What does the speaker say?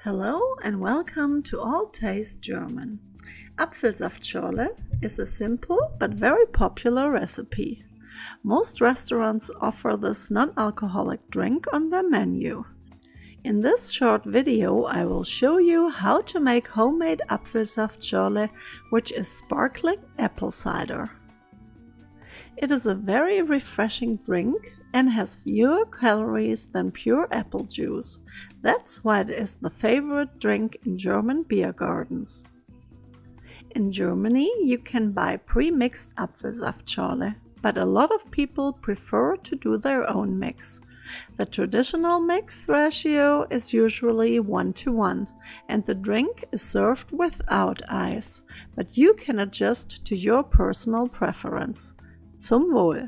Hello and welcome to All Taste German. Apfelsaftschorle is a simple but very popular recipe. Most restaurants offer this non-alcoholic drink on their menu. In this short video I will show you how to make homemade Apfelsaftschorle, which is sparkling apple cider. It is a very refreshing drink and has fewer calories than pure apple juice. That's why it is the favorite drink in German beer gardens. In Germany you can buy pre-mixed Apfelsaftschorle, but a lot of people prefer to do their own mix. The traditional mix ratio is usually 1:1 and the drink is served without ice, but you can adjust to your personal preference. Zum Wohl!